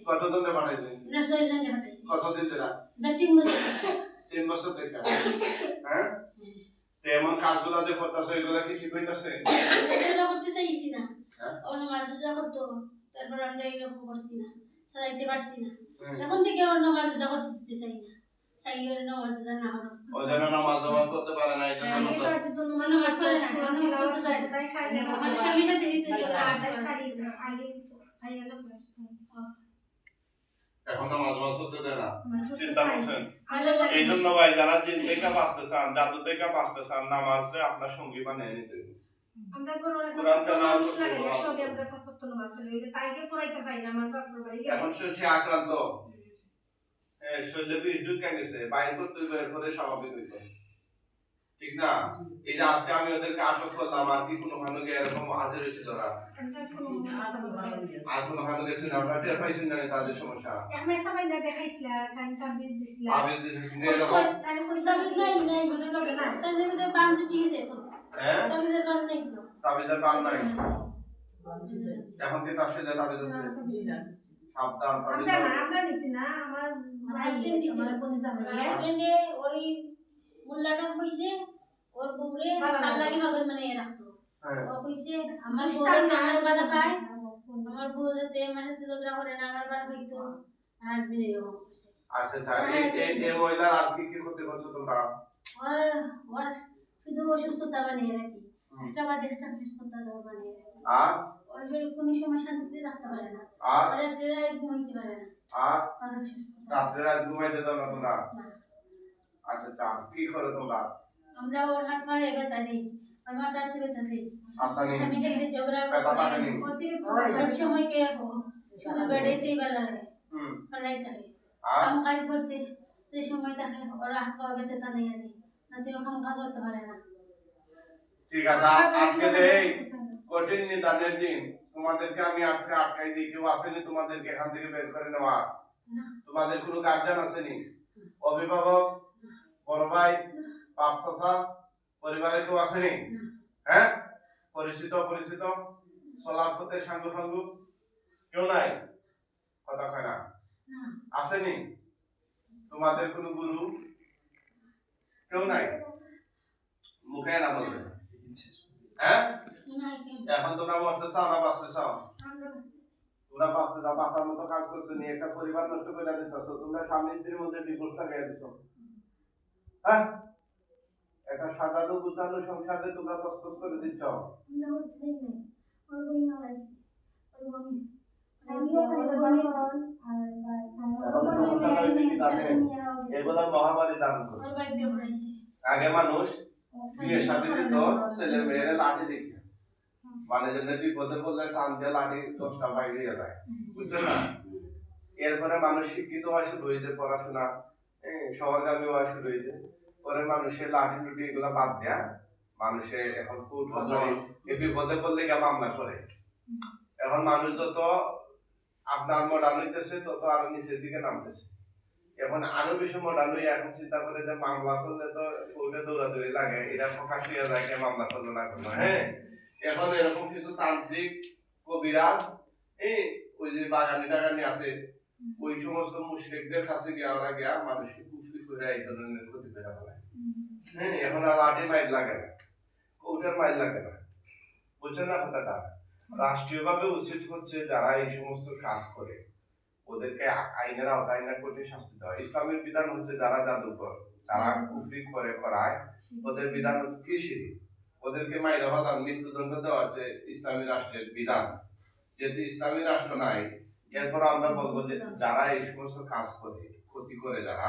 কতজনে পাঠাইছে? না 6 জনে পাঠাইছে। কতদিন ধরে? 3 বছর। 3 বছর থেকে। হ্যাঁ? তেমন কাজগুলো যে করতেছে এগুলো কি ঠিক হইতাছে? এটা করতে চাইছি না। হ্যাঁ? অন্য কাজটা করতে তারপর আমরা এরকম করছি না। চালাইতে পারছি না। এখন থেকে অন্য কাজটা করতে দিতে চাই না। চাই ওর নামাজটা না হলো। ওই জন্য নামাজ জমা করতে পারে না, এই জন্য নামাজ করে না। নামাজ করতে চাই না। তাই খাই না। মানে স্বামীর সাথে দিতে চলে তাই খাই না। আগে ভাইয়া না এখন নামাজ পড়তে দেয় না। চিন্তা করছেন? এই জন্য ভাই যারা জিন থেকে বাঁচতে চান, জাদু থেকে বাঁচতে চান, নামাজে আপনার সঙ্গী বানিয়ে নিতে হবে। আমরা কোরআন লাগাই সবে আমরা কত নামাজ পড়ি তাইকে পড়াইতে পাই না আমার বাপের বাড়ি এখন সে আক্রান্ত শরীরে বিষ ঢুকে গেছে, বাইর করতে বের করে স্বাভাবিক হইতো, ঠিক না? এটা আজকে আমি ওদেরকে আটক করলাম, আর কি কোনো ভালো এরকম হাজির হয়েছিল না, আর কোনো ভালো গেছে না, ওটা টের পাইছেন না তাদের সমস্যা। আমি সবাই না দেখাইছিলা তাবিজ দিছিলা, তাবিজ দিছিলা, তাহলে পয়সা নাই মনে লাগে না, তাহলে তো বান ছুটি গেছে তো। হ্যাঁ তাবিজের বান নাই তো। তাবিজের বান নাই, এখন কি তার সাথে তাবিজ আছে? সাবধান, তাবিজ আমরা দিছি না, আমার হাজবেন্ড দিছে, আমার কোন জামাই হাজবেন্ডে ওই মোল্লাটা কইছে ওর বউরে তার লাগি মগন মানে রাখতো। ও কইছে আমার বউরে আমার বালা খায়, আমার বউ যাতে মানে ঝগড়া করে না, আমার বালা খাইতো, হাজবেন্ড এরকম করছে। আচ্ছা আচ্ছা, এই মহিলার আর কি কি ক্ষতি করছো তোমরা? ওর শুধু অসুস্থতা বানিয়ে রাখি, একটা বাদে একটা অসুস্থতা বানিয়ে রাখি, আর ওর শরীর কোনো সময় শান্তিতে রাখতে পারে না, আর রাত্রে ঘুমাইতে পারে না, আর অসুস্থতা রাত্রে রাত ঘুমাইতে দাও না তোমরা? আচ্ছা আচ্ছা, কি করো তোমরা? আমরা ওর হাত পায়ে ব্যথা দেই, ওর মাথাতে ব্যথা দেই, আসানি আমি যদি ঝগড়া ব্যথা করি নেই, সব সময় কে শুধু বেডেতেই ভালো লাগে, ফলাই থাকে, কাম কাজ করতে যে সময় থাকে ওরা হাত পা বেঁচে তা নিয়ে দেয়, নাতে ও কাম কাজ করতে পারে না। ঠিক আছে, আজকে এই কঠিন নিদানের দিন তোমাদেরকে আমি আজকে আটকাই দিই, কেউ আসেনি তোমাদেরকে এখান থেকে বের করে নেওয়া? তোমাদের কোনো গার্জিয়ান আসেনি? অভিভাবক, বড় ভাই, বাপ চাচা, পরিবারের কেউ আসেনি? হ্যাঁ, পরিচিত পরিচিত চলার পথে সাঙ্গু ফাঙ্গু কেউ নাই? কথা কয় না, আসেনি? তোমাদের কোনো গুরু কেউ নাই? মুখে না বলবে। হ্যাঁ, এখন তোমরা মরতে চাও না বাঁচতে চাও? তোমরা বাঁচতে চাও, বাঁচার মতো কাজ করছো, নিয়ে একটা পরিবার নষ্ট করে দিতেছো, তোমরা স্বামী স্ত্রীর মধ্যে ডিভোর্স লাগাই দিছো। হ্যাঁ, একটা সাজানো গুছানো সংসারে তোমরা তসতস করে দিচ্ছ। এগুলা মহামারী দান করছে। আগে মানুষ বিয়ে শাদী দিত ছেলে মেয়েরা লাঠি দেখে, মানে যেন বিপদে পড়লে টান দিয়ে লাঠি 10টা বাইরে যায়, বুঝছো না? এরপরে মানুষ শিক্ষিত হওয়া শুরু হয়েছে, পড়াশোনা শহরগামী হওয়া শুরু হয়েছে, পরে মানুষের লাঠি টুটি এগুলা বাদ দেয়া মানুষে এখন খুব বিপদে পড়লে গিয়ে মামলা করে। এখন মানুষ যত আপনার মডার্ন হইতেছে তত আরো নিচের দিকে নামতেছে, এখন আরো বেশি মডার্ন হয়ে এখন চিন্তা করে যে মামলা করলে তো কোর্টে দৌড়াদৌড়ি লাগে, এটা প্রকাশ হয়ে যায় কে মামলা করলো না করলো। হ্যাঁ, এখন এরকম কিছু তান্ত্রিক কবিরাজ ওই যে বাগানি টাগানি আছে, ওই সমস্ত মুশরিকদের কাছে গিয়ে ওরা গিয়া মানুষকে কুফরি করে এই ধরনের ক্ষতি করে ফেলে। হ্যাঁ, এখন আর লাঠি মাইল লাগে না, কোর্টের মাইল লাগে না, বুঝছেন না কথাটা? রাষ্ট্রীয়ভাবে উচিত হচ্ছে যারা এই সমস্ত কাজ করে ওদেরকে আইনের আওতায় না করতে শাস্তি দেওয়া। ইসলামের বিধান হচ্ছে যারা জাদুকর, যারা কুফরি করে করায়, ওদের বিধান হচ্ছে কি শিরক, ওদেরকে মাইরা ফেলার মৃত্যুদণ্ড দেওয়া হচ্ছে ইসলামী রাষ্ট্রের বিধান। যেহেতু ইসলামী রাষ্ট্র নাই, এরপর আমরা বলবো যে যারা এই সমস্ত কাজ করে, ক্ষতি করে, যারা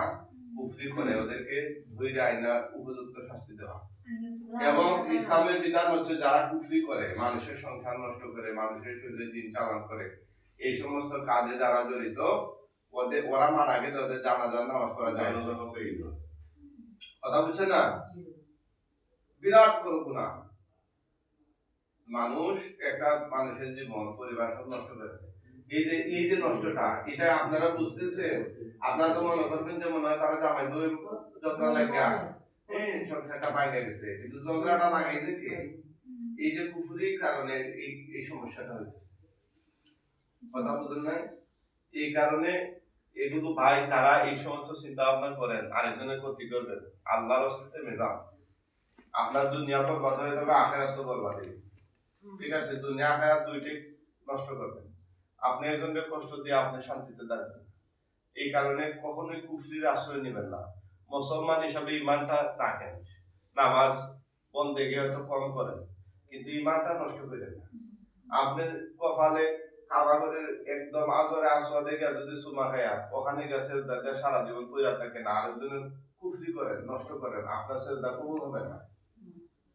কুফরি করে, ওদেরকে ধৈর্য আইনার উপযুক্ত শাস্তি দেওয়া। এবং ইসলামের বিধান হচ্ছে যারা কুফরি করে, মানুষের সংসার নষ্ট করে, মানুষের শরীরে দিন চালান করে, এই সমস্ত কাজে যারা জড়িত, ওরা মারা গেলে ওদের জানাজার নামাজ পড়া যায়। কথা বুঝছে না? বিরাট বড় গুনাহ। মানুষ একটা মানুষের জীবন পরিবার সব নষ্ট করে। এই যে নষ্টটা, এটা আপনারা বুঝতেছেন? আপনারা তো মনে করবেন যে মনে হয় তারা জামাই বই যত্ন লাগা সংসারটা বাইরে গেছে, কিন্তু ঝগড়াটা লাগাইছে কে? এই যে কুফরির কারণে এই সমস্যাটা হইতেছে। কথা বুঝেন নাই? এই কারণে এগুলো ভাই তারা এই সমস্ত চিন্তা ভাবনা করেন আরেকজনের ক্ষতি করবেন, আল্লাহর অস্তিত্বে মেজান। আপনার দুনিয়া তো বরবাদ হয়ে যাবে, আখেরাত তো বরবাদ হয়ে যাবে। ঠিক আছে, দুনিয়া আখেরাত দুইটাই নষ্ট করবেন। আপনি একজনকে কষ্ট দিয়ে আপনি শান্তিতে থাকবেন। এই কারণে কখনোই কুফরির আশ্রয় নেবেন না। মুসলমান হিসাবে ইমানটা রাখেন, নামাজ বন্দেগী হয়তো কম করেন, কিন্তু ইমানটা নষ্ট করেন না। আপনি কপালে কাবা করে একদম আজরে আসওয়াদে গিয়ে যদি চুমা খায়া ওখানে গেছে তাকে সারা জীবন পইরা থাকেন, আরেকজনের কুফরি করেন, নষ্ট করেন, আপনার সেজদা কবুল হবে না।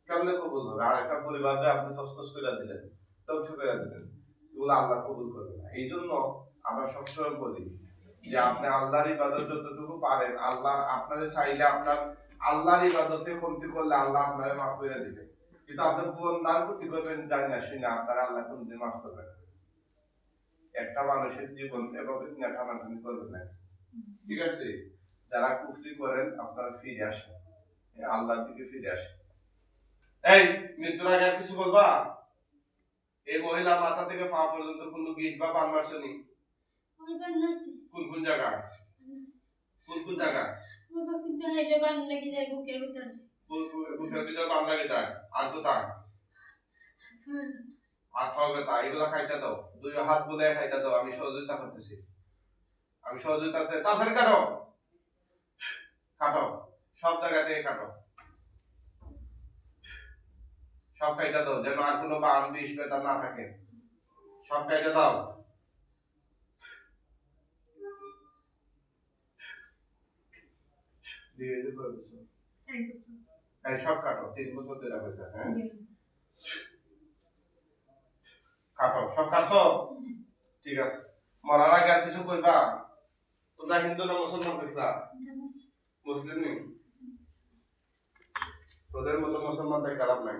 কেমনে কবুল হবে? আর একটা পরিবারকে আপনি তসতস করে দিলেন, ধ্বংস করে দিলেন, এগুলো আল্লাহ কবুল করবে না। এই জন্য আমরা সবসময় বলি যে আপনি আল্লাহর ইবাদত যতটুকু পারেন, আল্লাহ আপনারে চাইলে আপনার আল্লাহর ইবাদতে কমতি করলে আল্লাহ আপনারে মাফ করে দিবে, কিন্তু আপনি বন্দার ক্ষতি করবেন জানি না শুনে আপনারা আল্লাহ কোনদিন মাফ করবে না। একটা মানুষের জীবন এভাবে টানাটানি করবেন না, ঠিক আছে? যারা কুফরি করেন আপনারা ফিরে আসেন, আল্লাহর দিকে ফিরে আসেন। এই মৃত্যুর আগে আর কিছু বলবা? এই মহিলা মাথা থেকে পা পর্যন্ত কোনো গিট বা বান মারছেনি? কোন কোন জায়গা? কোন কোন জায়গা? বুকের ভিতরে বান লাগে যায়, আর কোথায়? হাত পা ব্যথা, এগুলা খাইতে দাও, দুই হাত বলে খাইতে দাও। আমি সহযোগিতা করতেছি, আমি সহযোগিতা তাড়াতাড়ি কাটো, কাটো, সব জায়গা থেকে কাটো, সব কাইটা দাও, যেন আর কোনো বান বিষ ব্যথা না থাকে, সব কাইটা দাও। সব কাটো, 3 বছর ধরে হয়েছে। হ্যাঁ কাটো, সব কাটো, ঠিক আছে। মরার আগে আর কিছু কইবা? তোমরা হিন্দু না মুসলমান কইছা? মুসলিম নেই, তোদের মতো মুসলমান তাই খারাপ নাই।